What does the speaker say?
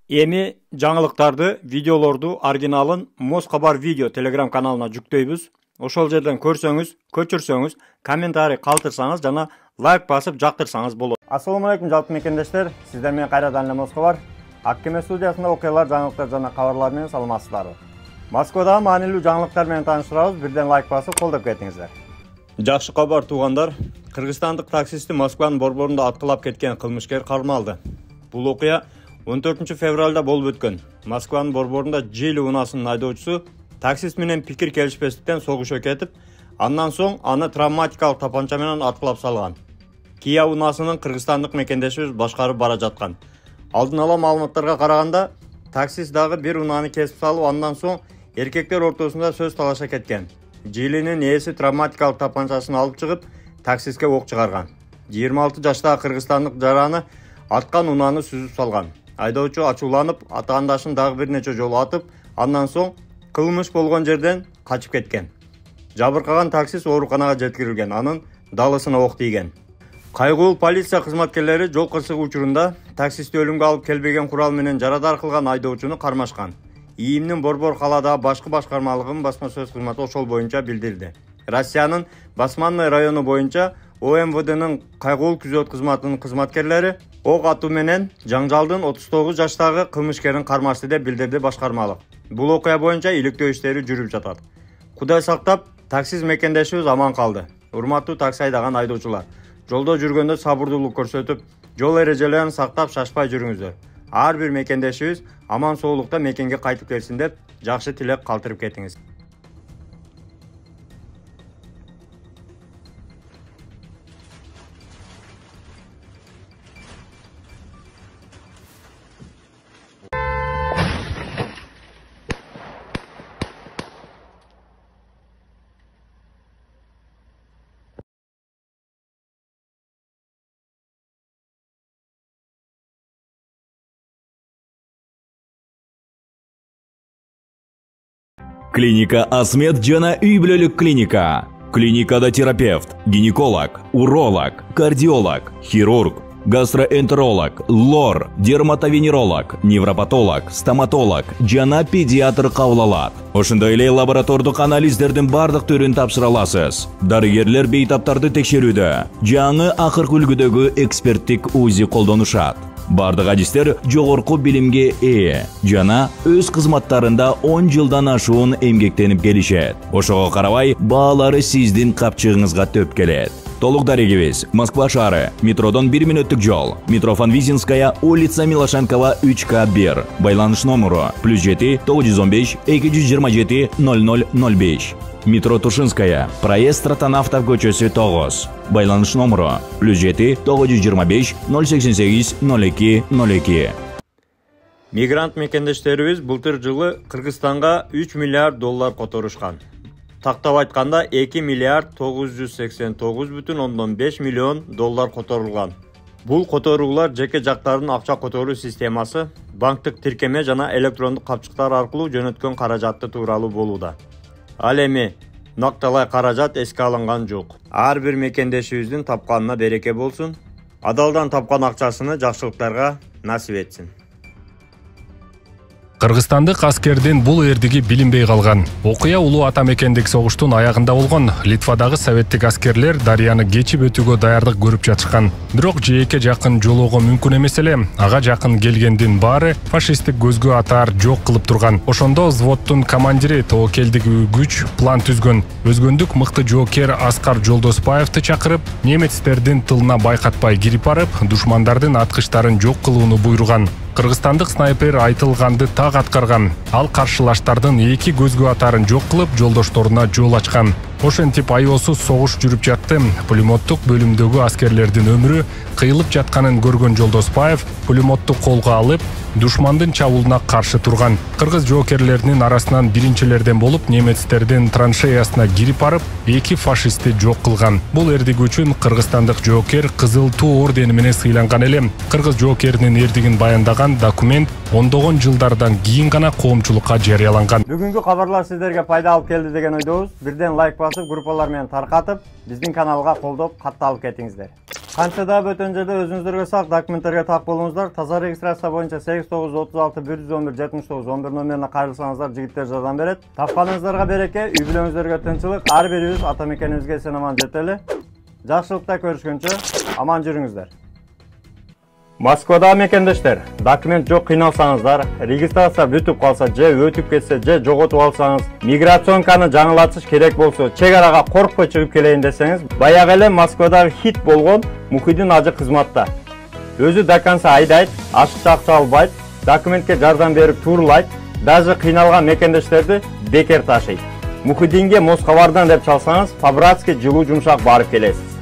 Эми жаңылыктарды, видеолорду оригиналын Москабар видео телеграм каналына жүктөйбүз. Ошол жерден көрсөңүз, көчүрсөңүз, комментарий калтырсаңыз жана лайк басып жактырсаңыз болот. Ассаламу алейкум жалпы мекендештер. Сиздер менен кайрадан эле Москабар. Аккеме студиясында окуялар, жаңылыктар жана кабарлар менен саламатсыздарбы. Москвадагы маанилүү жаңылыктар менен тааныштырабыз. Бирден лайк басып колдоп кетиңиздер. Жакшы кабар туугандар. Кыргызстандык таксисти Москванын борборунда аткылап кеткен кылмышкер кармалды. Бул окуя 14 февралда болуп өткөн. Москванын борборунда Жили унаасынын айдоочусу таксист менен пикир келишпестиктен согушуп кетип, андан соң аны травматикалык тапанча менен аткылап салган. Кия унаасынын кыргызстандык мекендешибиз башкарып бара жаткан. Алдын ала маалыматтарга караганда, таксист дагы бир унааны кесип салып, андан соң эркектер ортосунда сөз талаша кеткен. Жилинин ээси травматикалык тапанчасын алып чыгып, таксистке ок чыгарган. 26 жаштагы кыргызстандык жараны аткан унааны сүзүп салган. Айдоочу ачууланып, атаандашын дагы бир нече жолу атып, андан соң кылмыш болгон жерден качып кеткен. Жабыркаган таксист ооруканага жеткирилген, анын далысына ок тийген. Кайгылуу полиция кызматкерлери жол кырсыгы учурунда таксистти өлүмгө алып келбеген курал менен жарадар кылган айдоочуну кармашкан. ИИМдин Борбор калаадагы башкы башкармалыгынын басма сөз кызматы ошол боюнча билдирди. Россиянын Басманный району боюнча ОМВДнын кайгылуу күзөт кызматынын кызматкерлери ок атуу менен жаңжалдын 39 жаштагы кылмышкерин кармашты деп билдирди башкармалык. Бул окуя боюнча иликтөө иштери жүрүп жатат. Кудай сактап, таксист мекендешибиз аман калды. Урматтуу такси айдаган айдоочулар, жолдо жүргөндө сабырдуулук көрсөтүп, жол эрежелерин сактап шашпай жүрүңүздөр. Ар бир мекендешибиз аман соолукта мекенге кайтып келсин деп жакшы тилек калтырып кетиңиз. Клиника Асмет жана үй бүлөлүк клиника. Клиникада терапевт, гинеколог, уролог, кардиолог, хирург, гастроэнтеролог, лор, дерматовенеролог, невропатолог, стоматолог жана педиатр кабыл алат. Ошондой эле лаборатордук анализдердин бардык түрүн тапшыра аласыз. Дарыгерлер бейтаптарды текшерүүдө, жаңы акыркы үлгүдөгү эксперттик УЗИ колдонушат. Бардык адистер жогорку билимге ээ жана өз кызматтарында 10 жылдан ашуун эмгектенип келишет. Ошого карабай, баалары сиздин капчыгыңызга төп келет. Толук дарегибиз Москва шаары, метродон 1 мүнөттүк жол, метро Фанвизинская, улица Милошенкова 3К1. Байланыш номеру +7 915 227 0005. Метро Тушинская, проезд Стратонавтов көчөсү 9. Байланыш номеру +7 925 088 0202. Мигрант мекендештерибиз былтыр жылы Кыргызстанга 3 миллиард доллар которушкан. Тактап айтканда 2 миллиард 989,5 миллион доллар которулган. Бул которуулар жеке жактардын акча которуу системасы, банктык тиркеме жана электрондук капчыктар аркылуу жөнөткөн каражатты тууралуу болууда. Ал эми накталай каражат эске алынган жок. Ар бир мекендешибиздин тапканына береке болсун. Адалдан тапкан акчасыны жакшылыктарга насип этсин. Кыргызстандык аскердин бул эрдиги билинбей калган. Окуя улуу ата мекендик согуштун аягында болгон. Литвадагы советтик аскерлер дарыяны кечип өтүүгө даярдык көрүп жатышкан. Бирок жээкке жакын жолоого мүмкүн эмес эле. Ага жакын келгендин баары фашисттик көзгө атаар жок кылып турган. Ошондо взводдун командири тобокелдик күч план түзгөн. Өзгөндүк мыкты жоокер Аскар Жолдоспаевди чакырып, немецтердин тылына байкатпай кирип барып, душмандардын аткычтарын жок кылууну буйруган. Кыргызстандык снайпер айтылганды так аткарган. Ал каршылаштардын эки көзгө атарын жок кылып, жолдошторуна жол ачкан. Ошентип аеосуз согуш жүрүп жатты. Пулемоттук бөлүмдөгү аскерлердин өмүрү кыйылып жатканын көргөн Жолдоспаев пулемотту колго алып, душмандын чабуулуна каршы турган. Кыргыз жоокерлеринин арасынан биринчилерден болуп, немецтердин траншеясына кирип барып, эки фашистти жок кылган. Бул эрдик үчүн кыргызстандык жоокер Кызыл Туу ордени менен сыйланган эле. Кыргыз жоокеринин эрдигин баяндаган документ ондогон жылдардан кийин гана коомчулукка жарыяланган. Бүгүнкү кабарлар сиздерге пайда алып келди деген ойдобуз. Бирден лайк басып, группалар менен таркатып, биздин каналга колдоп, катталып кетиңиздер. Канча да бөтөн жерде өзүңүздөргө сак документтерге так болуңуздар. Таза регистрация боюнча 8936 111 79 11 номерине кайрылсаңыздар, жигиттер жардам берет. Тапканыңыздарга береке, үй бүлөңүздөргө тынчылык. Ар бирибиз ата мекенибизге эсен аман жетели. Жакшылыкта көрүшкөнчө аман жүрүңүздөр. Москвада мекендештер, документ жок кыйналсаңыздар, регистрация бүтүп калса же өтүп кетсе же жоготуп алсаңыз, миграционканы жаңылатыш керек болсо, чек арага коркпой чыгып келейин десеңиз, баягы эле Москвадагы хит болгон Мухиддин ажы кызматта. Өзү до конца айдайт, ашыкча акча албайт, документке жардам берип туурулайт, даже кыйналган мекендештерди бекер ташыйт. Мухиддинге Москабардан деп чалсаңыз, по-братски жылуу жумшак барып келесиз.